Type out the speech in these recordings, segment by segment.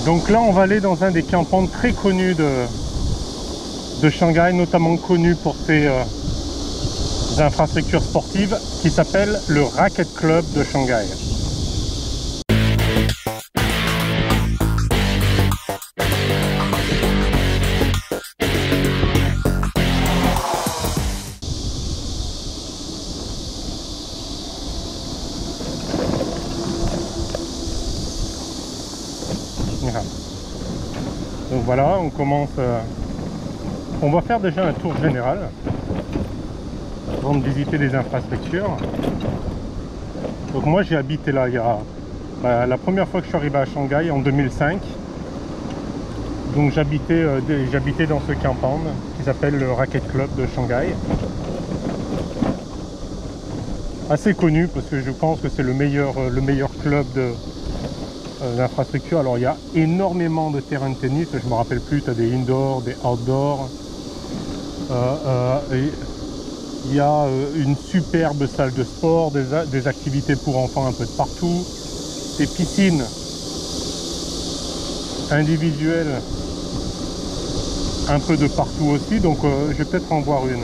Donc là on va aller dans un des campements très connus de Shanghai, notamment connu pour ses infrastructures sportives, qui s'appelle le Racquet Club de Shanghai. Donc voilà, on commence, on va faire déjà un tour général avant de visiter les infrastructures. Donc moi j'ai habité là il y a la première fois que je suis arrivé à Shanghai en 2005. Donc j'habitais dans ce camping qui s'appelle le Racquet Club de Shanghai. Assez connu parce que je pense que c'est le meilleur club d'infrastructure. Alors il y a énormément de terrains de tennis, je me rappelle plus, tu as des indoor, des outdoor. Il y a une superbe salle de sport, des activités pour enfants un peu de partout, des piscines individuelles un peu de partout aussi, donc je vais peut-être en voir une.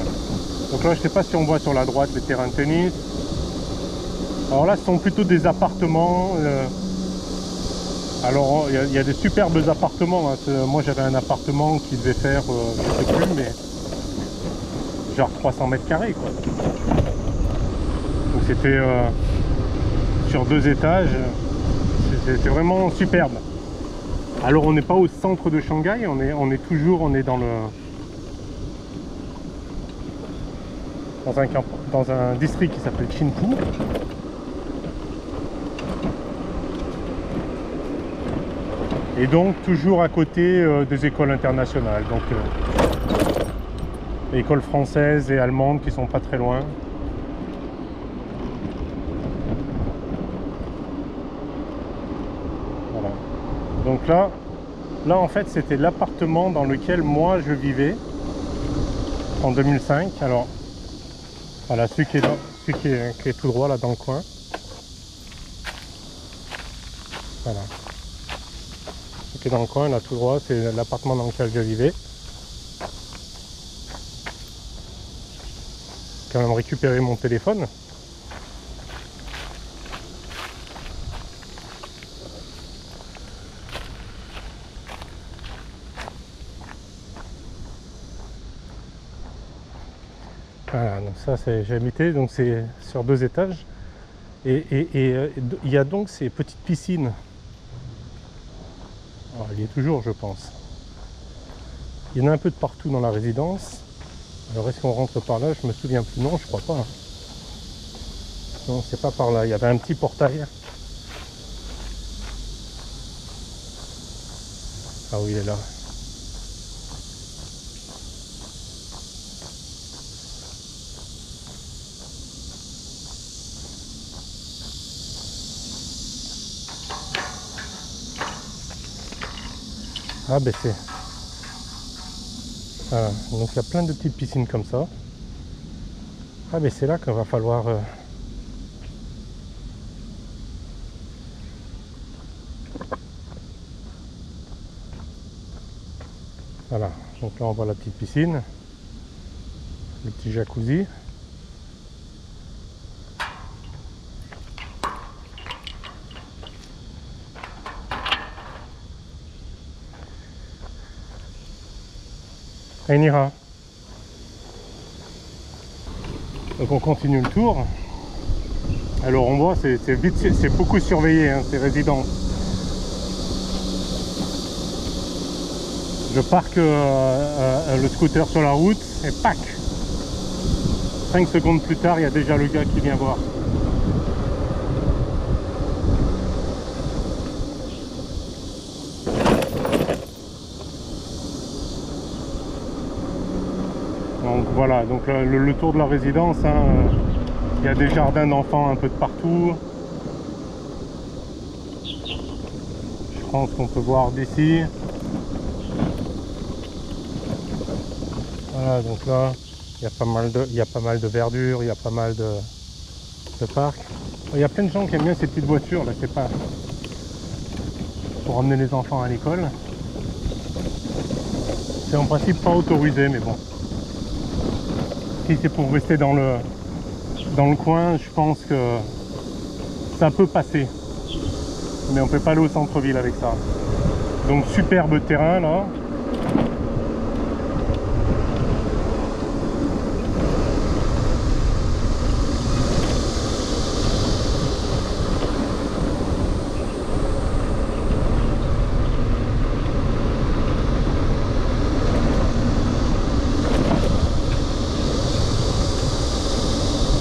Donc là je ne sais pas si on voit sur la droite les terrains de tennis. Alors là ce sont plutôt des appartements. Alors il y a des superbes appartements, hein. Moi j'avais un appartement qui devait faire, je ne sais plus, mais genre 300 mètres carrés quoi. Donc c'était sur 2 étages, c'était vraiment superbe. Alors on n'est pas au centre de Shanghai, on est dans un district qui s'appelle Qingpu. Et donc toujours à côté des écoles internationales, donc écoles françaises et allemandes qui sont pas très loin. Voilà. Donc là en fait c'était l'appartement dans lequel moi je vivais en 2005. Alors voilà, celui qui est tout droit là dans le coin. Voilà. Qui est dans le coin là tout droit, c'est l'appartement dans lequel je vivais. J'ai quand même récupéré mon téléphone. Voilà, donc ça j'ai habité, donc c'est sur 2 étages. Et il y a donc ces petites piscines. Alors, il y est toujours, je pense. Il y en a un peu de partout dans la résidence. Alors est-ce qu'on rentre par là? Je me souviens plus. Non, je crois pas. Non, c'est pas par là. Il y avait un petit portail. Ah oui, il est là. Ah ben c'est... Voilà. Donc il y a plein de petites piscines comme ça. Ah ben c'est là qu'il va falloir... Voilà, donc là on voit la petite piscine, le petit jacuzzi. Nira. Donc on continue le tour. Alors on voit, c'est beaucoup surveillé, hein, ces résidences. Je parque le scooter sur la route et pac, 5 secondes plus tard, il y a déjà le gars qui vient voir. Donc voilà, donc le tour de la résidence, hein, il y a des jardins d'enfants un peu de partout. Je pense qu'on peut voir d'ici. Voilà, donc là, il y a pas mal de verdure, il y a pas mal de parcs. Il y a plein de gens qui aiment bien ces petites voitures, là, c'est pas... pour emmener les enfants à l'école. C'est en principe pas autorisé, mais bon. Si c'est pour rester dans le coin, je pense que ça peut passer. Mais on peut pas aller au centre-ville avec ça. Donc superbe terrain là.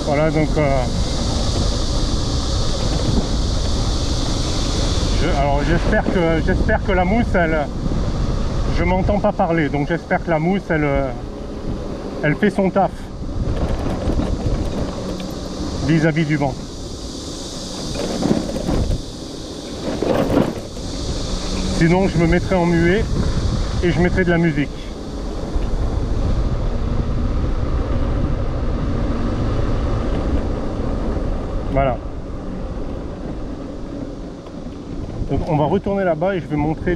Voilà, donc alors j'espère que la mousse, je m'entends pas parler, donc j'espère que la mousse elle fait son taf vis-à-vis du vent. Sinon je me mettrai en muet et je mettrai de la musique. Voilà. Donc on va retourner là-bas et je vais montrer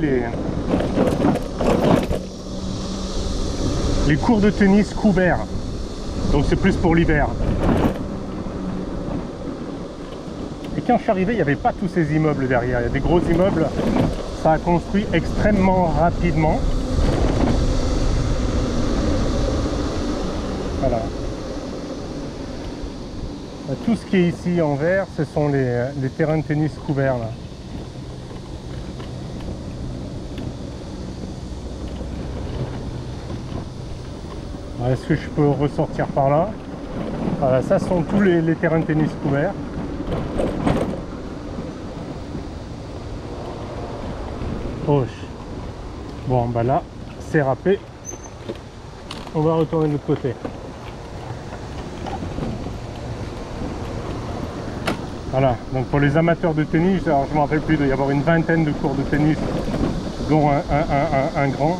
les cours de tennis couverts. Donc c'est plus pour l'hiver. Et quand je suis arrivé, il n'y avait pas tous ces immeubles derrière. Il y a des gros immeubles. Ça a construit extrêmement rapidement. Voilà. Tout ce qui est ici en vert, ce sont les terrains de tennis couverts là. Est-ce que je peux ressortir par là? Voilà, ça sont tous les terrains de tennis couverts. Oh. Bon, bah là, c'est râpé. On va retourner de l'autre côté. Voilà, donc pour les amateurs de tennis, alors je ne me rappelle plus, il doit y avoir une vingtaine de cours de tennis, dont un grand.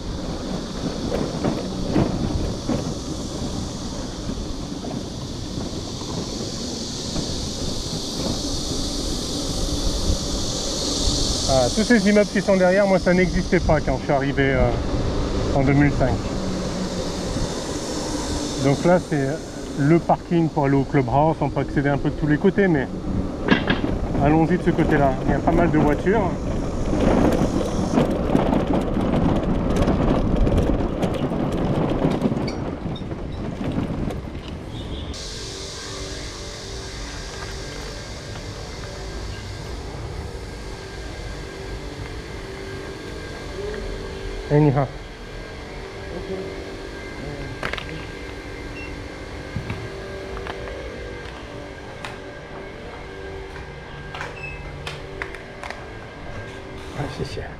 Voilà, tous ces immeubles qui sont derrière, moi ça n'existait pas quand je suis arrivé en 2005. Donc là c'est le parking pour aller au clubhouse, on peut accéder un peu de tous les côtés, mais allons-y de ce côté-là. Il y a pas mal de voitures. Anyhow. Ah, c'est cher.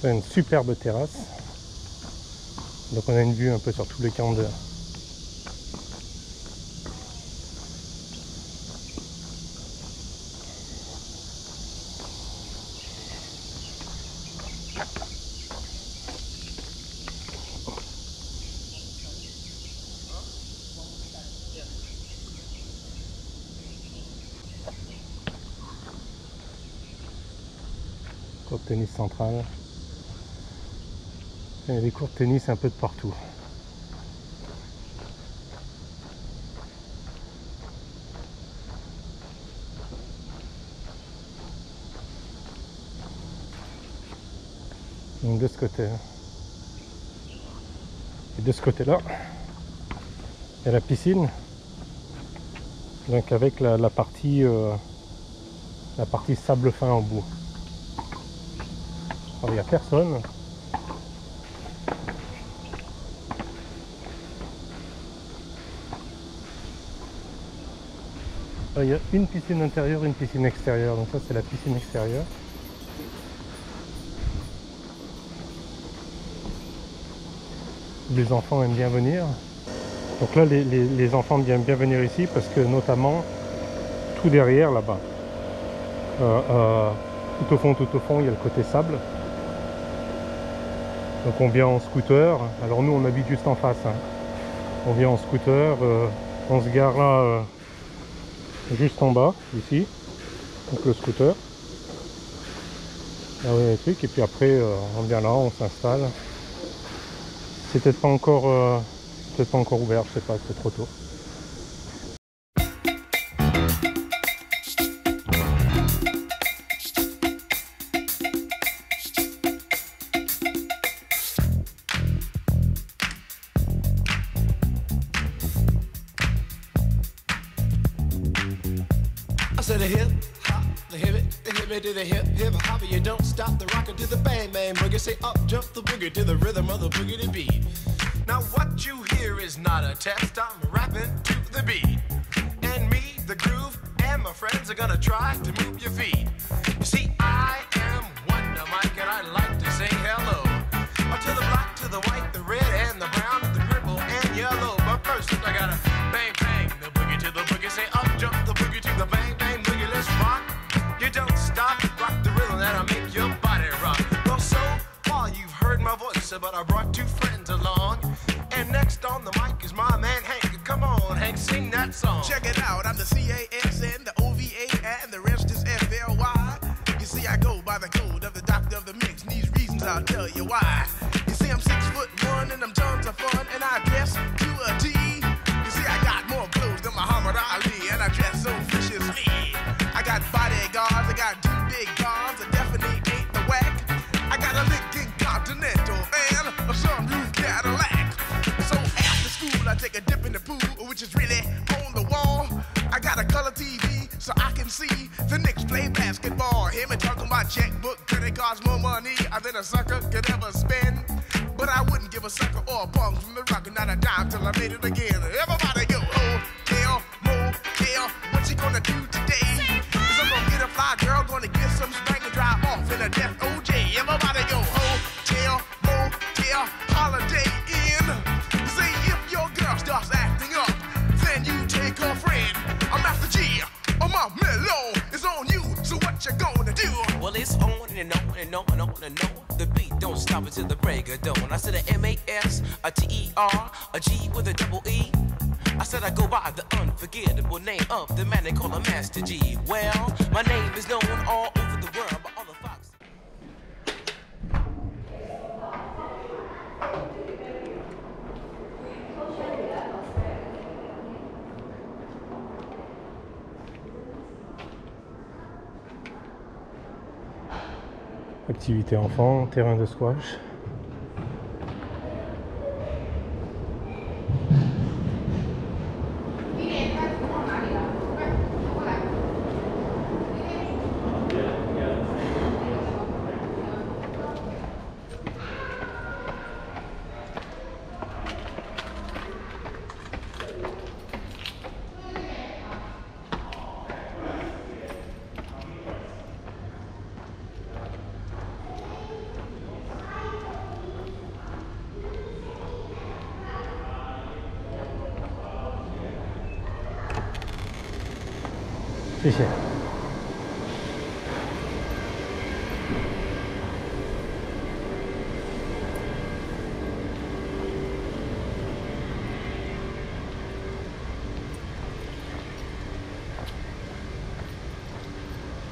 Là, une superbe terrasse. Donc on a une vue un peu sur tous les camps de... cours de tennis central. Il y a des cours de tennis un peu de partout. Donc de ce côté, et de ce côté-là, il y a la piscine. Donc avec la partie sable fin en bout. Alors, il n'y a personne. Il y a une piscine intérieure et une piscine extérieure. Donc ça c'est la piscine extérieure. Les enfants aiment bien venir. Donc là, les enfants aiment bien venir ici parce que notamment, tout derrière là-bas, tout au fond, il y a le côté sable. Donc on vient en scooter. Alors nous, on habite juste en face. Hein. On vient en scooter. On se gare là, juste en bas, ici. Donc le scooter. Là, il y a des trucs. Et puis après, on vient là, on s'installe. C'est peut-être pas encore ouvert, je sais pas, c'est trop tôt. I said a hip hop, the hip it to the hip hop, you don't stop the rocker to the bang bang boogie. Say up jump the boogie to the rhythm of the boogie to beat. Now what you hear is not a test, I'm rapping to the beat. And me, the groove, and my friends are gonna try to move your feet. You see, I am Wonder Mike and I like to say hello. To the black, to the white, the red, and the brown, the purple, and yellow. But first I gotta bang bang the boogie to the boogie. Say up jump the boogie to the bang bang boogie. Let's rock. You don't stop, rock the rhythm that'll make your body rock. Well, so far you've heard my voice, but I brought two friends along. And next on the mic is my man Hank. Come on, Hank, sing that song. Check it out, I'm the CASN, the OVA, and the rest is FLY. You see, I go by the code of the doctor of the mix, and these reasons I'll tell you why. You see, I'm 6'1" and I'm tons of fun, and I dress to a T. You see, I got more clothes than Muhammad Ali, and I dress so viciously. I got bodyguards, I got two big guns, I definitely ain't the whack. I got a Lincoln Continental and a sunroof Cadillac. So after school, I take a dip in the pool, which is really on the wall. I got a color TV so I can see the Knicks play basketball. Hear me talking about checkbook, credit cards, more money than a sucker could ever spend. But I wouldn't give a sucker or a punk from the rock, not a dime till I made it again. Everybody go, hotel, motel, what you gonna do today? Cause I'm gonna get a fly girl, gonna get some spank and drive off in a death OJ. Everybody go, hotel, motel, holiday inn. Say if your girl starts acting up, then you take her friend. I'm Master G, my mellow is on you, so what you gonna do? Well, it's on and on and on and on and on. The beat don't stop until the break of dawn. I said a M-A-S, a T-E-R, a G with a double E. I said I go by the unforgettable name of the man they call a Master G. Well, my name is known all over the world by all the fox. Activité enfant, terrain de squash. C'est cher.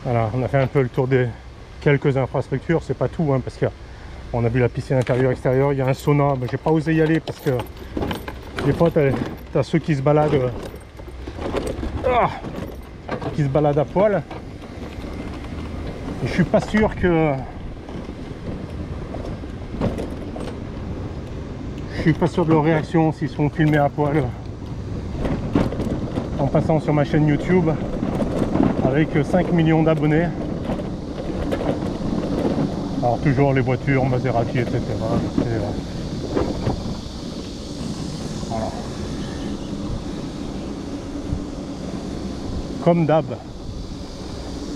Voilà, on a fait un peu le tour des quelques infrastructures, c'est pas tout hein, parce qu'on a vu la piscine intérieure-extérieure, il y a un sauna, mais j'ai pas osé y aller parce que des fois t'as ceux qui se baladent qui se baladent à poil et je suis pas sûr que de leur réaction s'ils sont filmés à poil en passant sur ma chaîne YouTube avec 5 millions d'abonnés. Alors toujours les voitures, Maserati, etc. Voilà. Comme d'hab,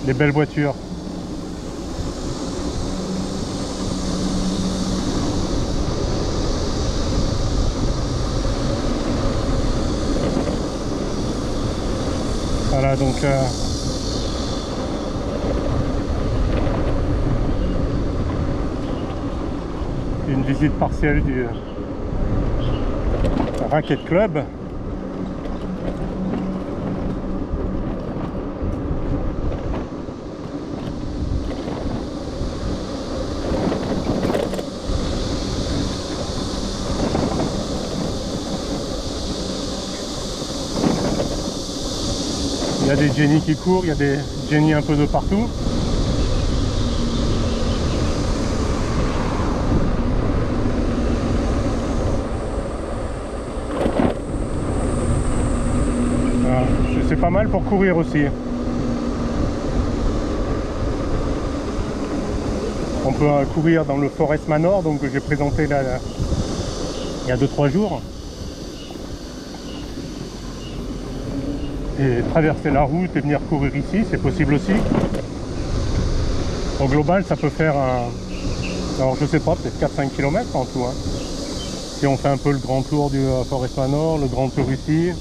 les belles voitures. Voilà, donc une visite partielle du Racket Club. Il y a des Jenny qui courent, il y a des Jenny un peu de partout. Voilà. C'est pas mal pour courir aussi. On peut courir dans le Forest Manor, donc que j'ai présenté là, il y a 2-3 jours. Et traverser la route et venir courir ici, c'est possible aussi. Au global, ça peut faire un... Alors je sais pas, peut-être 4-5 km en tout. Hein. Si on fait un peu le grand tour du Forest Manor, le grand tour ici.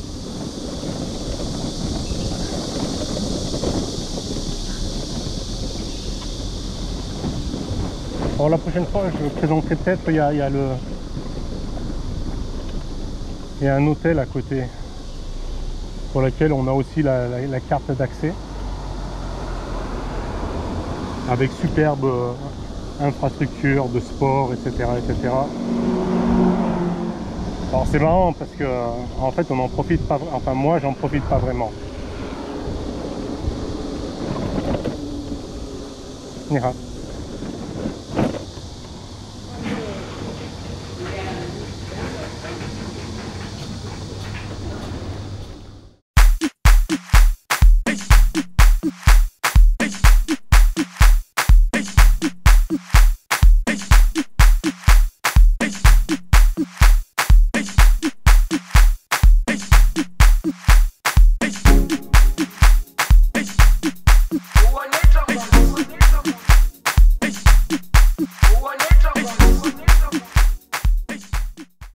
Alors la prochaine fois, je présenterai peut-être, il y a un hôtel à côté, pour lequel on a aussi la carte d'accès avec superbe infrastructure de sport, etc., etc. Alors c'est marrant parce que en fait on n'en profite pas, enfin moi j'en profite pas vraiment. Ni hao.